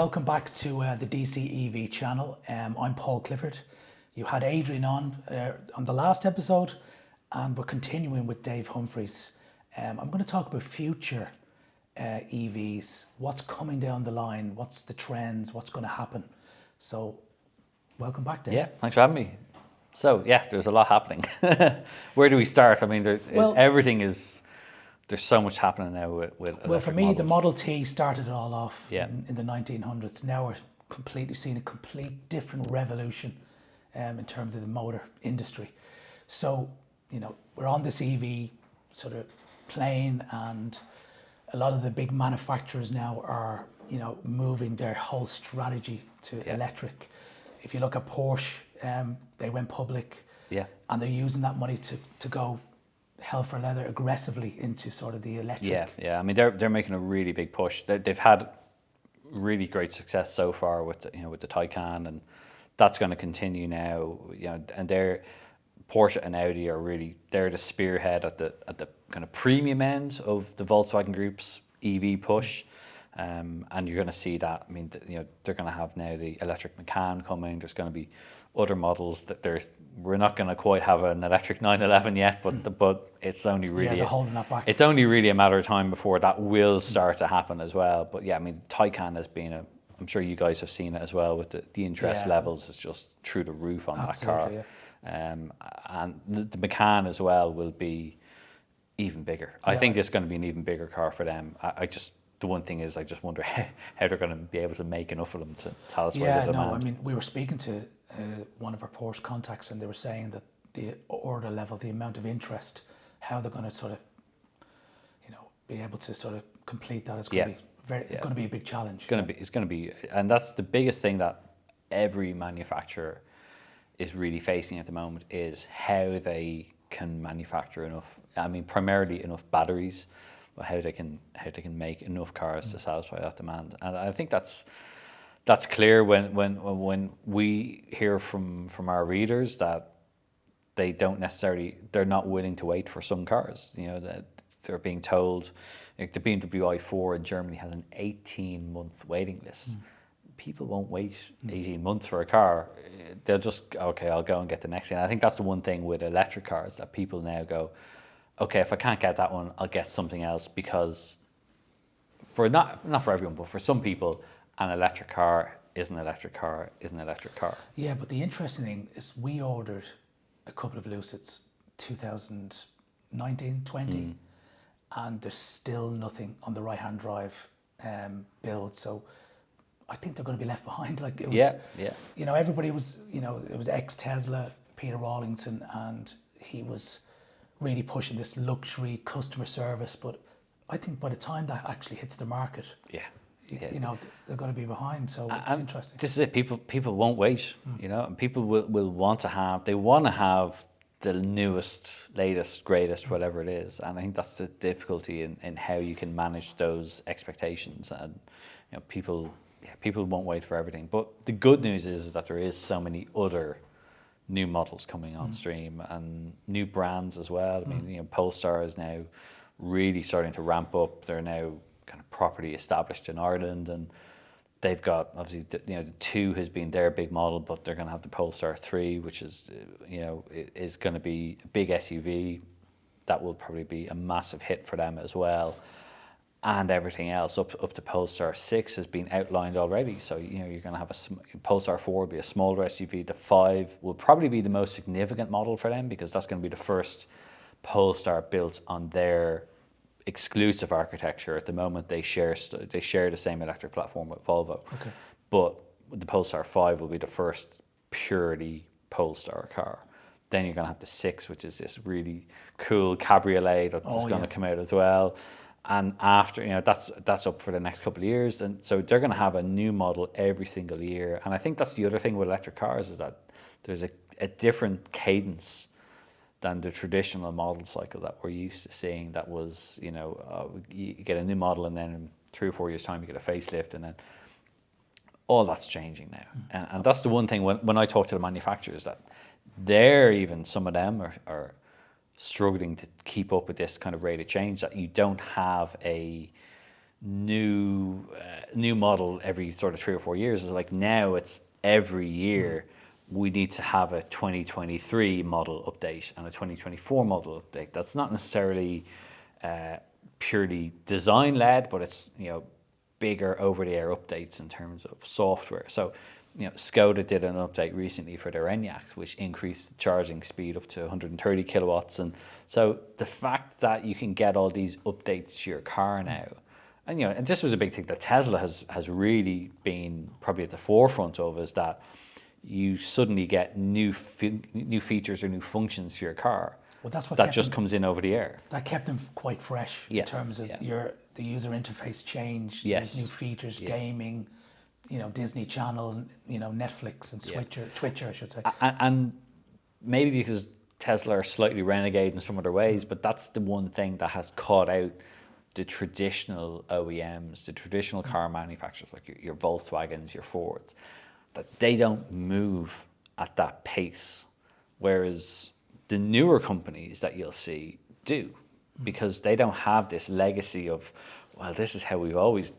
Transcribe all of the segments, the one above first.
welcome back to the dcev channel. I'm Paul Clifford. You had Adrian on the last episode, and we're continuing with Dave Humphreys. I'm going to talk about future EVs, what's coming down the line, what's the trends, what's going to happen. So, welcome back, Dave. Yeah, thanks for having me. So, yeah, there's a lot happening. Where do we start? I mean, everything is... There's so much happening now with electric for me, models. the Model T started it all off Yeah. in the 1900s. Now we're completely seeing a complete different revolution in terms of the motor industry. So, we're on this EV sort of plane, and a lot of the big manufacturers now are, moving their whole strategy to electric. If you look at Porsche, they went public, and they're using that money to go hell for leather aggressively into sort of the electric. Yeah. I mean, they're making a really big push. They've had really great success so far with the Taycan, and that's going to continue now. And Porsche and Audi are they're the spearhead at the kind of premium end of the Volkswagen Group's EV push. And you're going to see that. I mean, they're going to have now the electric Macan coming. There's going to be other models that we're not going to quite have an electric 911 yet, but it's only really they're holding that back. It's only really a matter of time before that will start to happen as well. But yeah, I mean, Taycan has been I'm sure you guys have seen it as well with the interest levels is just through the roof on that car. Yeah. And the Macan as well will be even bigger. I think it's going to be an even bigger car for them. The one thing is, I just wonder how they're going to be able to make enough of them to satisfy the demand. I mean, we were speaking to one of our Porsche contacts, and they were saying that the order level, the amount of interest, how they're going to sort of, be able to sort of complete that is going to be going to be a big challenge. It's going to be, and that's the biggest thing that every manufacturer is really facing at the moment, is how they can manufacture enough. I mean, primarily enough batteries. How they can make enough cars to satisfy that demand, and I think that's clear when we hear from our readers that they're not willing to wait for some cars. That they're being told, like the BMW i4 in Germany has an 18-month waiting list. People won't wait 18 months for a car. They'll just, okay, I'll go and get the next thing. I think that's the one thing with electric cars, that people now go, okay, if I can't get that one, I'll get something else, because for not for everyone, but for some people, an electric car is an electric car is an electric car. Yeah, but the interesting thing is we ordered a couple of Lucids 2019, 20, and there's still nothing on the right-hand drive build. So I think they're going to be left behind. Like it was, everybody was, it was ex-Tesla, Peter Rawlinson, and he was really pushing this luxury customer service, but I think by the time that actually hits the market, they're going to be behind. So it's interesting. This is it. People won't wait. And people will want to have. They want to have the newest, latest, greatest, whatever it is. And I think that's the difficulty in how you can manage those expectations. And people won't wait for everything. But the good news is that there is so many other new models coming on stream, and new brands as well. I mean, Polestar is now really starting to ramp up. They're now kind of properly established in Ireland, and they've got, obviously, the 2 has been their big model, but they're going to have the Polestar 3, which is, is going to be a big SUV. That will probably be a massive hit for them as well. And everything else up to Polestar 6 has been outlined already. So, you're going to have Polestar 4 will be a smaller SUV. The 5 will probably be the most significant model for them, because that's going to be the first Polestar built on their exclusive architecture. At the moment, they share the same electric platform with Volvo. Okay. But the Polestar 5 will be the first purely Polestar car. Then you're going to have the 6, which is this really cool cabriolet that's going to come out as well. And after, that's up for the next couple of years. And so they're going to have a new model every single year. And I think that's the other thing with electric cars, is that there's a different cadence than the traditional model cycle that we're used to seeing. That was, you get a new model, and then in 3 or 4 years' time, you get a facelift, and then all that's changing now. And that's the one thing when I talk to the manufacturers, that some of them are struggling to keep up with this kind of rate of change, that you don't have new model every sort of 3 or 4 years. It's like now it's every year we need to have a 2023 model update and a 2024 model update. That's not necessarily purely design led, but it's, you know, bigger over the air updates in terms of software. So, you know, Skoda did an update recently for their Enyaqs, which increased the charging speed up to 130 kilowatts. And so the fact that you can get all these updates to your car now, and, you know, and this was a big thing that Tesla has really been probably at the forefront of, is that you suddenly get new features or new functions to your car. Well, that's what that just comes in over the air. That kept them quite fresh in terms of the user interface changed. Yes. There's new features, gaming, you know, Disney Channel, you know, Netflix and Twitcher, I should say. And maybe because Tesla are slightly renegade in some of their ways, but that's the one thing that has caught out the traditional OEMs, the traditional car manufacturers, like your Volkswagens, your Fords, that they don't move at that pace, whereas the newer companies that you'll see do, because they don't have this legacy of, well, this is how we've always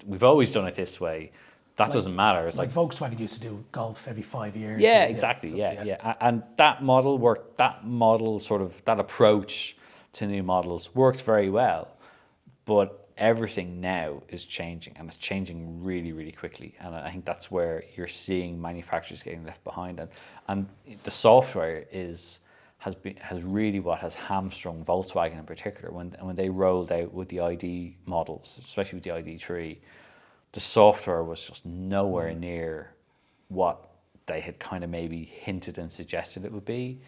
done it this way. That doesn't matter. It's like Volkswagen used to do Golf every 5 years. Yeah, exactly. Yeah. And that model worked. That model, sort of that approach to new models, worked very well. But everything now is changing, and it's changing really, really quickly. And I think that's where you're seeing manufacturers getting left behind. And the software has really what has hamstrung Volkswagen in particular when they rolled out with the ID models, especially with the ID3. The software was just nowhere near what they had kind of maybe hinted and suggested it would be,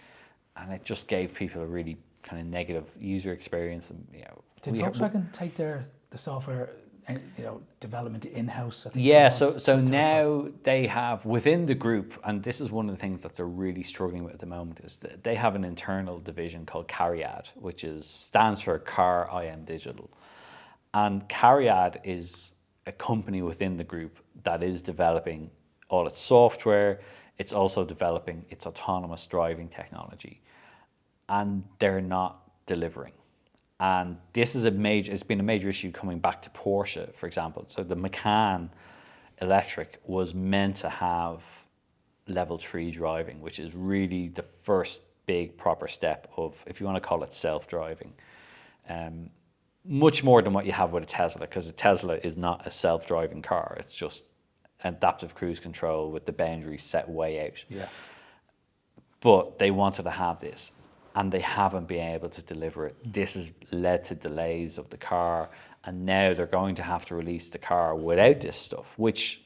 and it just gave people a really kind of negative user experience. And, you know, did Volkswagen take the software, you know, development in-house? Yeah, so now they have within the group, and this is one of the things that they're really struggling with at the moment, is that they have an internal division called Cariad, which stands for Car IM Digital, and Cariad is a company within the group that is developing all its software. It's also developing its autonomous driving technology, and they're not delivering. And this is it's been a major issue coming back to Porsche, for example. So the Macan electric was meant to have level 3 driving, which is really the first big proper step of, if you want to call it, self-driving. Much more than what you have with a Tesla, because a Tesla is not a self-driving car. It's just adaptive cruise control with the boundaries set way out. Yeah. But they wanted to have this, and they haven't been able to deliver it. This has led to delays of the car, and now they're going to have to release the car without this stuff, which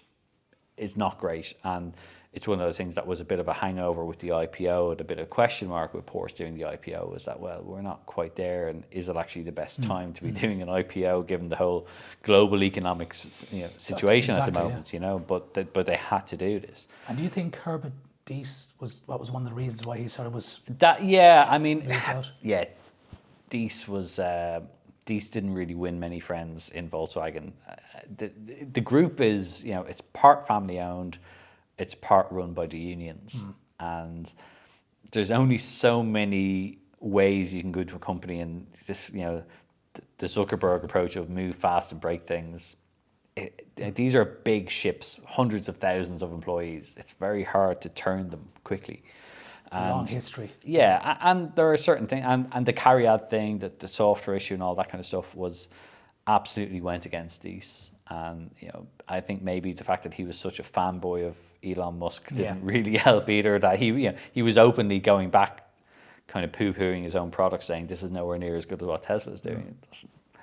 is not great. And it's one of those things that was a bit of a hangover with the IPO, and a bit of a question mark with Porsche doing the IPO, was that, well, we're not quite there, and is it actually the best time to be doing an IPO given the whole global economic situation at the moment, you know? But they had to do this. And do you think Herbert Diess was one of the reasons why he sort of was that? Yeah, I mean, yeah, Diess didn't really win many friends in Volkswagen. The group is, you know, it's part family owned, it's part run by the unions, and there's only so many ways you can go to a company, and this, you know, the Zuckerberg approach of move fast and break things. These are big ships, hundreds of thousands of employees. It's very hard to turn them quickly. And, long history. Yeah, and there are certain things, and the Cariad thing, the software issue and all that kind of stuff was absolutely went against Diess. And, you know, I think maybe the fact that he was such a fanboy of Elon Musk didn't really help either. That he was openly going back, kind of poo-pooing his own product, saying this is nowhere near as good as what Tesla's doing.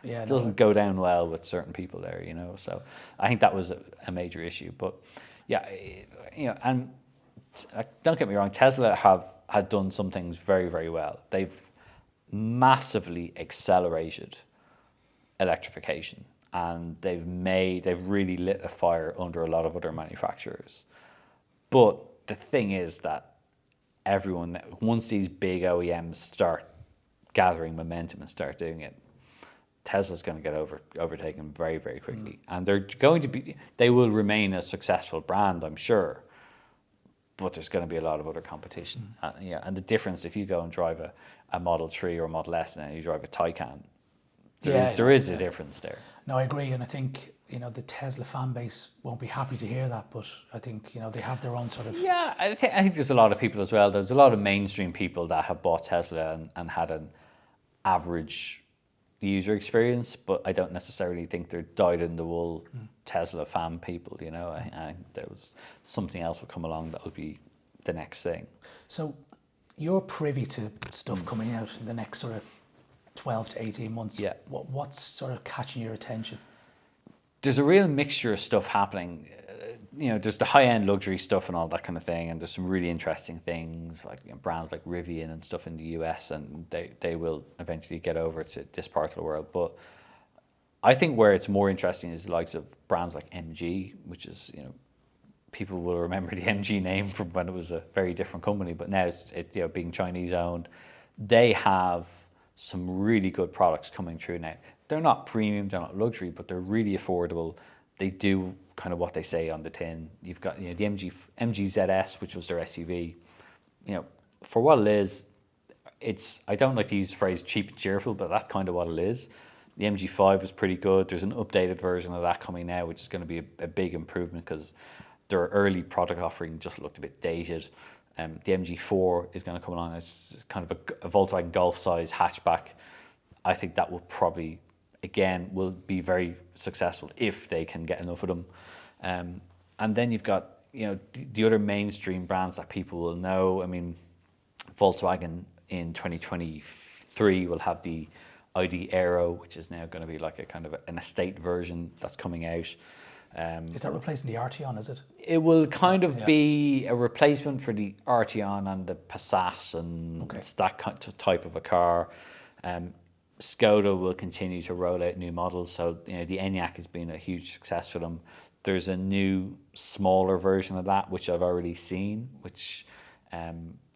It doesn't go down well with certain people there, you know. So I think that was a major issue. But yeah, you know, and don't get me wrong, Tesla had done some things very, very well. They've massively accelerated electrification, and they've really lit a fire under a lot of other manufacturers. But the thing is that everyone, once these big OEMs start gathering momentum and start doing it, Tesla's going to get overtaken very, very quickly. And they will remain a successful brand, I'm sure, but there's going to be a lot of other competition. And the difference, if you go and drive a Model 3 or a Model S and then you drive a Taycan, there is a difference there. No, I agree. And I think you know, the Tesla fan base won't be happy to hear that, but I think, you know, they have their own sort of... Yeah, I think there's a lot of people as well. There's a lot of mainstream people that have bought Tesla and had an average user experience, but I don't necessarily think they're dyed-in-the-wool Tesla fan people, you know. I think there was something else will come along that will be the next thing. So you're privy to stuff coming out in the next sort of 12 to 18 months. Yeah. What's sort of catching your attention? There's a real mixture of stuff happening. You know, there's the high-end luxury stuff and all that kind of thing, and there's some really interesting things like, you know, brands like Rivian and stuff in the US, and they will eventually get over to this part of the world. But I think where it's more interesting is the likes of brands like MG, which is, you know, people will remember the MG name from when it was a very different company, but now it you know, being Chinese owned, they have some really good products coming through now. They're not premium, they're not luxury, but they're really affordable. They do kind of what they say on the tin. You've got, you know, the MG ZS, which was their SUV. You know, for what it is, it's, I don't like to use the phrase cheap and cheerful, but that's kind of what it is. The MG5 is pretty good. There's an updated version of that coming now, which is going to be a big improvement because their early product offering just looked a bit dated. The MG4 is going to come along. It's kind of a Volkswagen Golf size hatchback. I think that will probably, again, will be very successful if they can get enough of them. And then you've got, you know, the other mainstream brands that people will know. I mean, Volkswagen in 2023 will have the ID Aero, which is now going to be like a kind of an estate version that's coming out. Is that replacing the Arteon, is it? It will kind of be a replacement for the Arteon and the Passat, and it's that type of a car. Skoda will continue to roll out new models. So, you know, the Enyaq has been a huge success for them. There's a new, smaller version of that, which I've already seen, which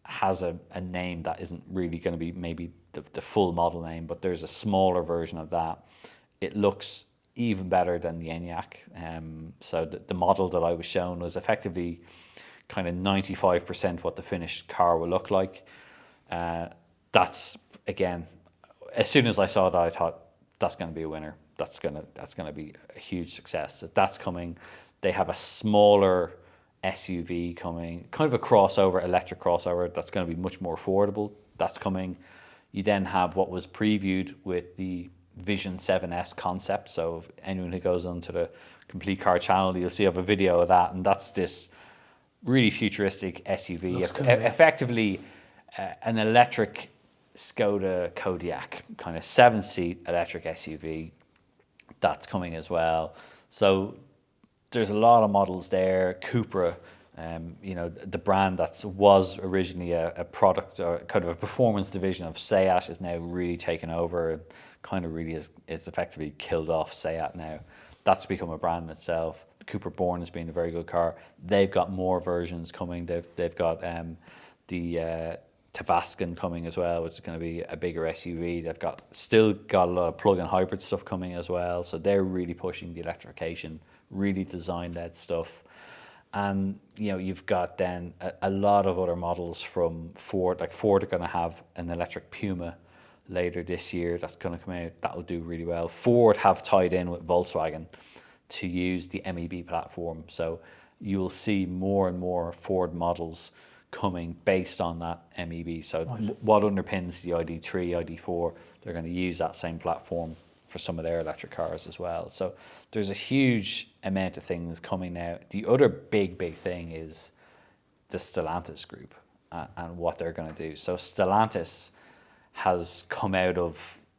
has a name that isn't really going to be maybe the full model name, but there's a smaller version of that. It looks even better than the Enyaq. So the model that I was shown was effectively kind of 95% what the finished car will look like. That's, again, as soon as I saw that, I thought that's going to be a winner. That's going to be a huge success. So that's coming. They have a smaller SUV coming, kind of a crossover, electric crossover. That's going to be much more affordable. That's coming. You then have what was previewed with the Vision 7S concept. So if anyone who goes onto the Complete Car channel, you'll see I have a video of that, and that's this really futuristic SUV, Looks cool, yeah. effectively an electric Skoda Kodiaq, kind of 7-seat electric SUV. That's coming as well. So there's a lot of models there. Cupra, you know, the brand that was originally a product or kind of a performance division of Seat is now really taken over and kind of really is effectively killed off Seat now. That's become a brand in itself. The Cupra Born has been a very good car. They've got more versions coming. They've got the Davison coming as well, which is going to be a bigger SUV. They've still got a lot of plug-in hybrid stuff coming as well. So they're really pushing the electrification, really design-led stuff. And, you know, you've got then a lot of other models from Ford. Like Ford are going to have an electric Puma later this year that's going to come out. That will do really well. Ford have tied in with Volkswagen to use the MEB platform. So you will see more and more Ford models coming based on that MEB. So what underpins the ID3, ID4, they're going to use that same platform for some of their electric cars as well. So there's a huge amount of things coming now. The other big thing is the Stellantis Group and what they're going to do. So Stellantis has come out of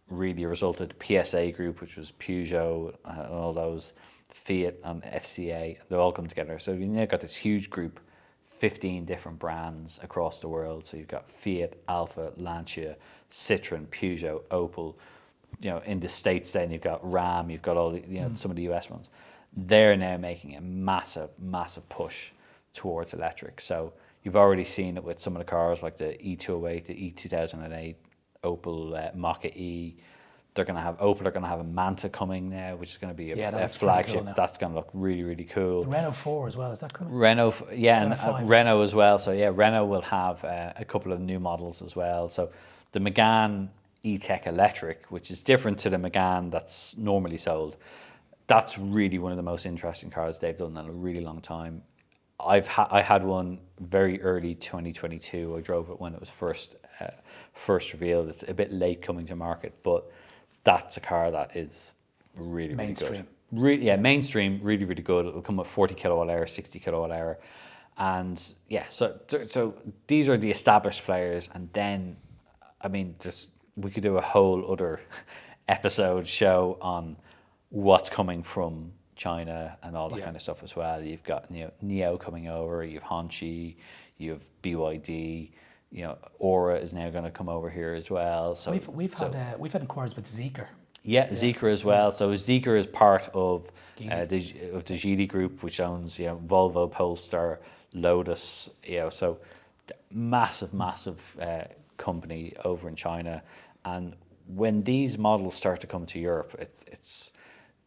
really a result of the PSA Group, which was Peugeot and all those, Fiat and FCA. They've all come together. So you've now got this huge group, 15 different brands across the world. So you've got Fiat, Alfa, Lancia, Citroen, Peugeot, Opel. You know, in the States then you've got Ram, you've got all the, you know, some of the US ones. They're now making a massive push towards electric. So you've already seen it with some of the cars like the E208, the E2008, Opel Mokka-e. Opel are going to have a Manta coming now, which is going to be a flagship. Cool. That's going to look really cool. The Renault 4 as well, is that coming? Renault, yeah, and Renault as well. So yeah, Renault will have a couple of new models as well. So the Megane E-Tech Electric, which is different to the Megane that's normally sold. that's really one of the most interesting cars they've done in a really long time. I had one very early 2022. I drove it when it was first revealed. It's a bit late coming to market, but that's a car that is really Mainstream. good. Really, yeah, mainstream, really, really good. It'll come with 40 kilowatt hour, 60 kilowatt hour. And yeah, so these are the established players. And then, I mean, just we could do a whole other episode show on what's coming from China and all that kind of stuff as well. You've got Neo coming over, you have Hongqi, you have BYD, Aura is now going to come over here as well. So we've had inquiries with Zeekr. Yeah, Zeekr as well. So Zeekr is part of the Geely Group, which owns Volvo, Polestar, Lotus. So massive company over in China. And when these models start to come to Europe,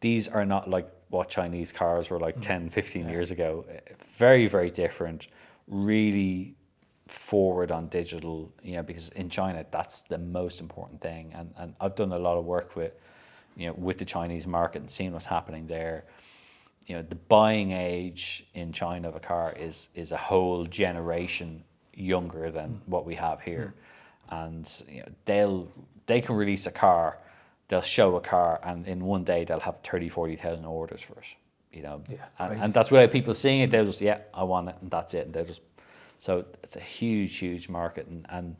these are not like what Chinese cars were like 10, 15 years ago. Very, very different. Really forward on digital, because in China that's the most important thing. And I've done a lot of work with the Chinese market and seeing what's happening there. The buying age in China of a car is a whole generation younger than what we have here. And they can release a car, they'll show a car, and in one day they'll have 30,000-40,000 orders for it. And that's without people seeing it. They'll just, I want it, and that's it. And they'll just, so it's a huge market. And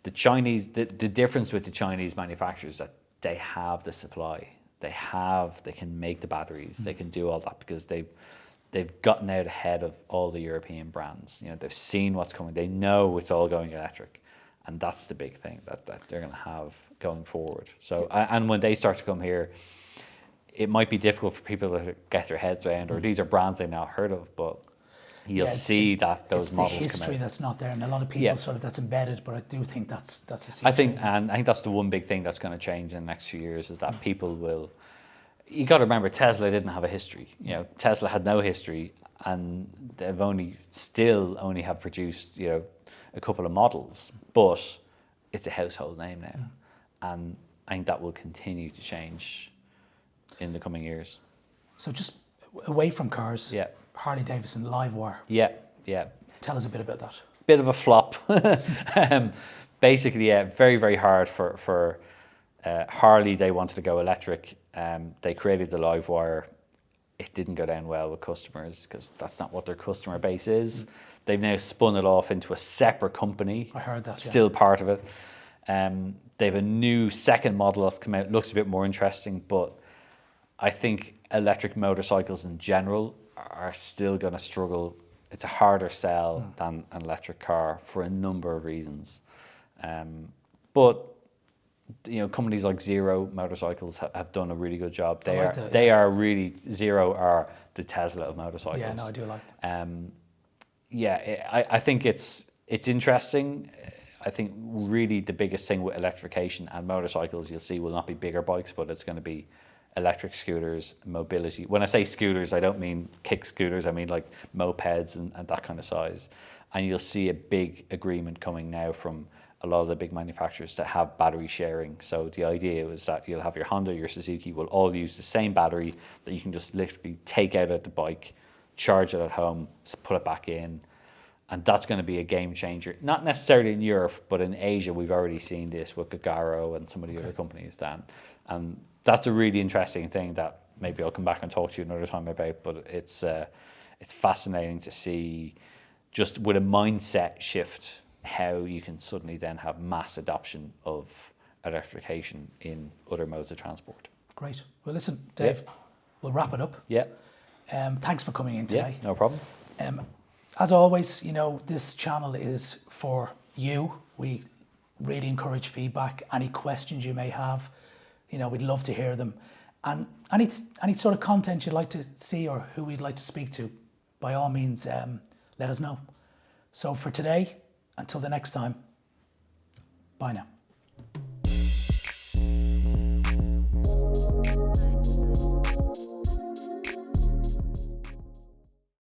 the Chinese, the difference with the Chinese manufacturers is that they have the supply. They can make the batteries. They can do all that because they've gotten out ahead of all the European brands. They've seen what's coming. They know it's all going electric, and that's the big thing that they're going to have going forward. So, and when they start to come here, it might be difficult for people to get their heads around, or these are brands they've not heard of, but you'll see that those models come out. It's the history that's not there, and a lot of people sort of that's embedded. But I do think that's a secret. I think that's the one big thing that's going to change in the next few years is that people will. You got to remember, Tesla didn't have a history. Tesla had no history, and they've only have produced a couple of models, but it's a household name now, and I think that will continue to change in the coming years. So just away from cars, yeah. Harley Davison, Livewire. Yeah. Tell us a bit about that. Bit of a flop. Basically, very, very hard for Harley. They wanted to go electric. They created the Livewire. It didn't go down well with customers because that's not what their customer base is. They've now spun it off into a separate company. I heard that. Still part of it. They have a new second model that's come out. Looks a bit more interesting, but I think electric motorcycles in general are still going to struggle. It's a harder sell than an electric car for a number of reasons. But companies like Zero Motorcycles have done a really good job. They are really, Zero are the Tesla of motorcycles. Yeah, no, I do like that. I think it's interesting. I think really the biggest thing with electrification and motorcycles you'll see will not be bigger bikes, but it's going to be electric scooters, mobility. When I say scooters, I don't mean kick scooters. I mean like mopeds and that kind of size. And you'll see a big agreement coming now from a lot of the big manufacturers to have battery sharing. So the idea is that you'll have your Honda, your Suzuki will all use the same battery that you can just literally take out of the bike, charge it at home, put it back in. And that's going to be a game changer. Not necessarily in Europe, but in Asia, we've already seen this with Gagaro and some of the other companies then. And that's a really interesting thing that maybe I'll come back and talk to you another time about, but it's fascinating to see just with a mindset shift how you can suddenly then have mass adoption of electrification in other modes of transport. Great. Well, listen, Dave, we'll wrap it up. Yeah. Thanks for coming in today. Yeah, no problem. As always, this channel is for you. We really encourage feedback. Any questions you may have, we'd love to hear them. And any sort of content you'd like to see or who we'd like to speak to, by all means, let us know. So for today, until the next time, bye now.